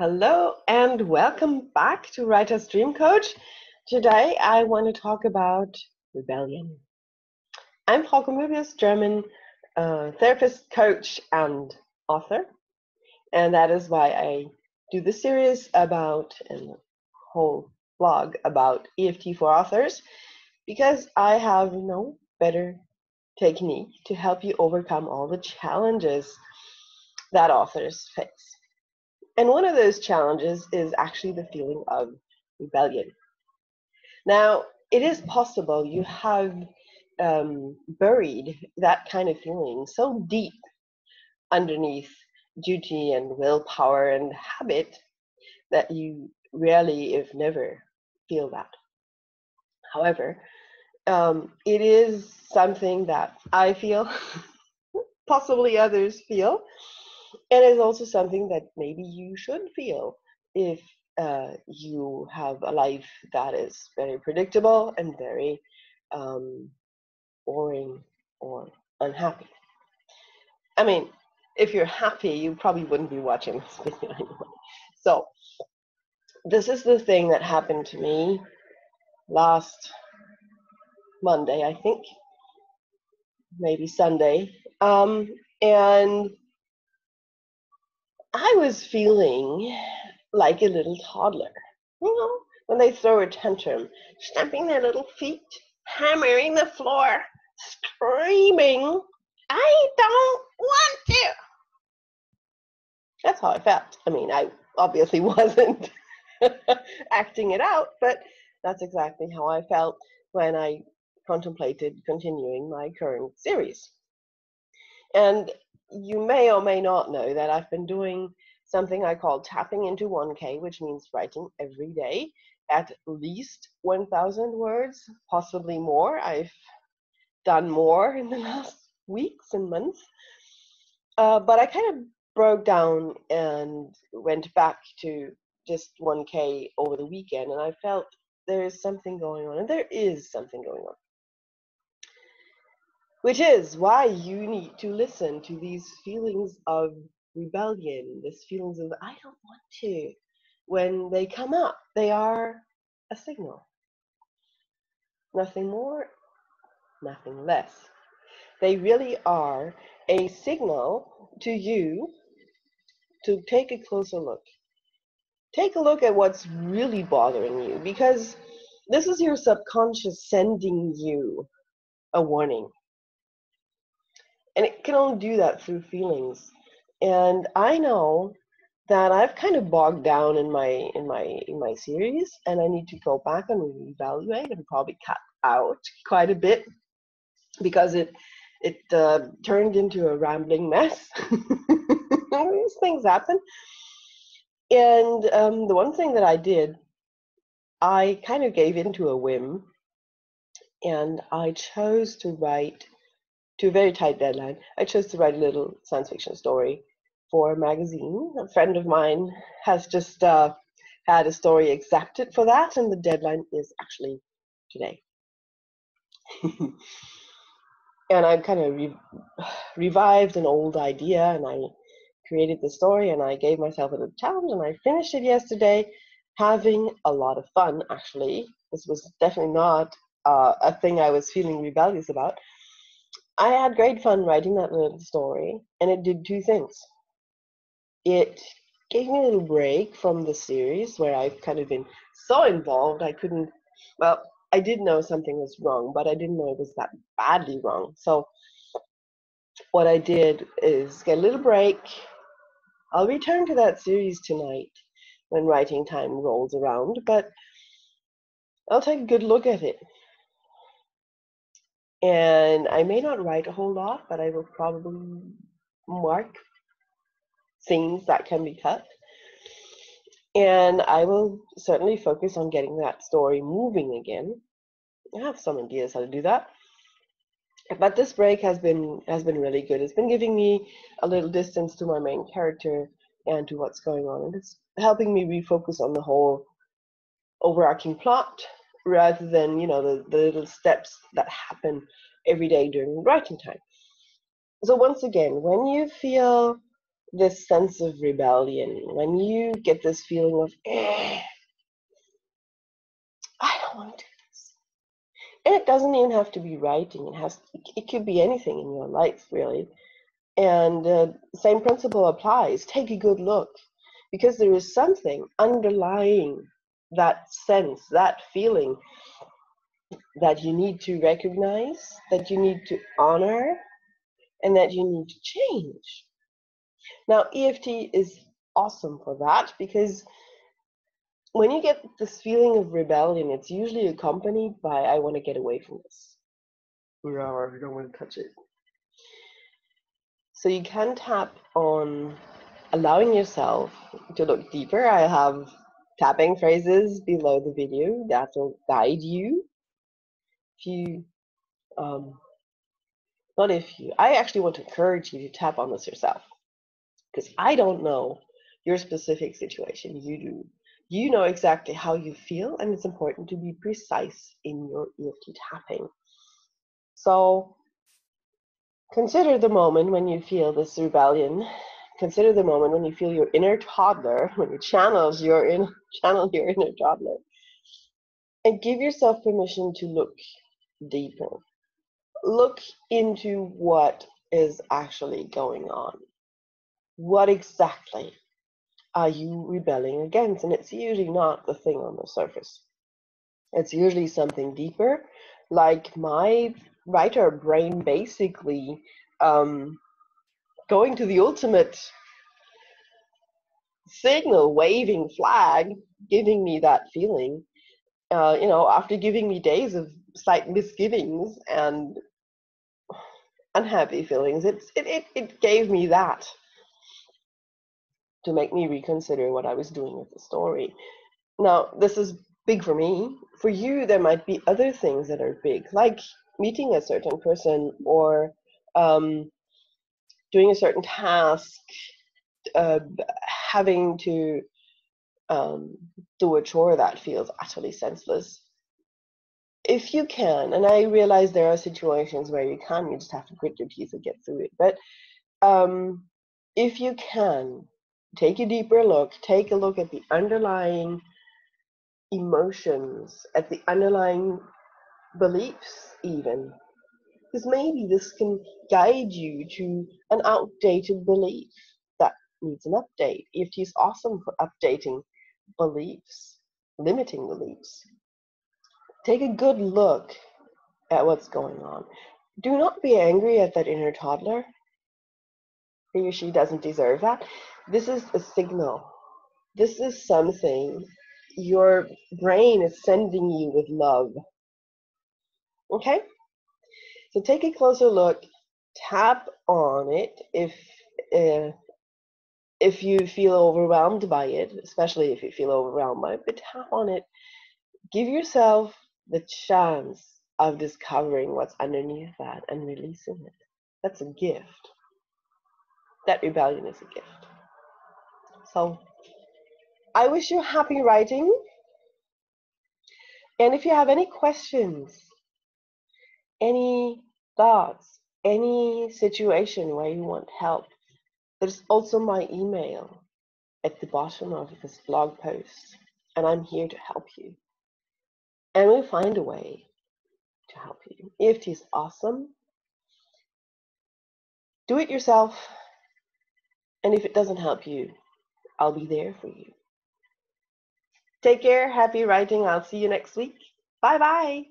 Hello and welcome back to Writer's Dream Coach. Today I want to talk about rebellion. I'm Frau Möbius, German therapist, coach, and author, and that is why I do this series about and whole blog about EFT for authors, because I have no better technique to help you overcome all the challenges that authors face. And one of those challenges is actually the feeling of rebellion. Now, it is possible you have buried that kind of feeling so deep underneath duty and willpower and habit that you rarely, if never, feel that. However, it is something that I feel, possibly others feel, and it's also something that maybe you should feel if you have a life that is very predictable and very boring or unhappy. I mean, if you're happy, you probably wouldn't be watching this video anyway. So this is the thing that happened to me last Monday, I think, maybe Sunday. And I was feeling like a little toddler, when they throw a tantrum, stamping their little feet, hammering the floor, screaming, "I don't want to!" That's how I felt. I mean, I obviously wasn't acting it out, but that's exactly how I felt when I contemplated continuing my current series. And you may or may not know that I've been doing something I call tapping into 1K, which means writing every day at least 1,000 words, possibly more. I've done more in the last weeks and months. But I kind of broke down and went back to just 1K over the weekend, and I felt there's something going on, and there is something going on. Which is why you need to listen to these feelings of rebellion, these feelings of I don't want to. When they come up, they are a signal. Nothing more, nothing less. They really are a signal to you to take a closer look. Take a look at what's really bothering you, because this is your subconscious sending you a warning. And it can only do that through feelings. And I know that I've kind of bogged down in my series, and I need to go back and reevaluate and probably cut out quite a bit because it turned into a rambling mess. These things happen. And the one thing that I did, I kind of gave into a whim, and I chose to write to a very tight deadline. I chose to write a little science fiction story for a magazine. A friend of mine has just had a story accepted for that, and the deadline is actually today. And I kind of revived an old idea, and I created the story, and I gave myself a little challenge, and I finished it yesterday, having a lot of fun, actually. This was definitely not a thing I was feeling rebellious about. I had great fun writing that little story, and it did two things. It gave me a little break from the series where I've kind of been so involved I couldn't, well, I did know something was wrong, but I didn't know it was that badly wrong. So what I did is get a little break. I'll return to that series tonight when writing time rolls around, but I'll take a good look at it. And I may not write a whole lot, but I will probably mark scenes that can be cut. And I will certainly focus on getting that story moving again. I have some ideas how to do that. But this break has been really good. It's been giving me a little distance to my main character and to what's going on. And it's helping me refocus on the whole overarching plot rather than, the little steps that happen every day during writing time. So once again, when you feel this sense of rebellion, when you get this feeling of, I don't want to do this. And it doesn't even have to be writing. It could be anything in your life, really. And the same principle applies. Take a good look, because there is something underlying that sense, that feeling, that you need to recognize, that you need to honor, and that you need to change. Now, EFT is awesome for that, because when you get this feeling of rebellion, it's usually accompanied by, I want to get away from this. Or I don't want to touch it. So you can tap on allowing yourself to look deeper. I have tapping phrases below the video that will guide you. I actually want to encourage you to tap on this yourself, because I don't know your specific situation. You do. You know exactly how you feel, and it's important to be precise in your EFT tapping. So consider the moment when you feel this rebellion. Consider the moment when you feel your inner toddler, when you channel your inner toddler, and give yourself permission to look deeper. Look into what is actually going on. What exactly are you rebelling against? And it's usually not the thing on the surface. It's usually something deeper, like my writer brain basically going to the ultimate signal, waving flag, giving me that feeling. After giving me days of slight misgivings and unhappy feelings, it gave me that to make me reconsider what I was doing with the story. Now, this is big for me. For you, there might be other things that are big, like meeting a certain person, or doing a certain task, uh, having to do a chore that feels utterly senseless. If you can, and I realize there are situations where you just have to grit your teeth and get through it, but if you can, take a deeper look, take a look at the underlying emotions, at the underlying beliefs even, because maybe this can guide you to an outdated belief that needs an update. EFT is awesome for updating beliefs, limiting beliefs. Take a good look at what's going on. Do not be angry at that inner toddler. He or she doesn't deserve that. This is a signal. This is something your brain is sending you with love. Okay? So take a closer look. Tap on it if you feel overwhelmed by it, especially if you feel overwhelmed by it, but tap on it. Give yourself the chance of discovering what's underneath that and releasing it. That's a gift. That rebellion is a gift. So I wish you happy writing. And if you have any questions, any thoughts, any situation where you want help, there's also my email at the bottom of this blog post, and I'm here to help you. And we'll find a way to help you. EFT is awesome. Do it yourself, and if it doesn't help you, I'll be there for you. Take care, happy writing. I'll see you next week. Bye-bye.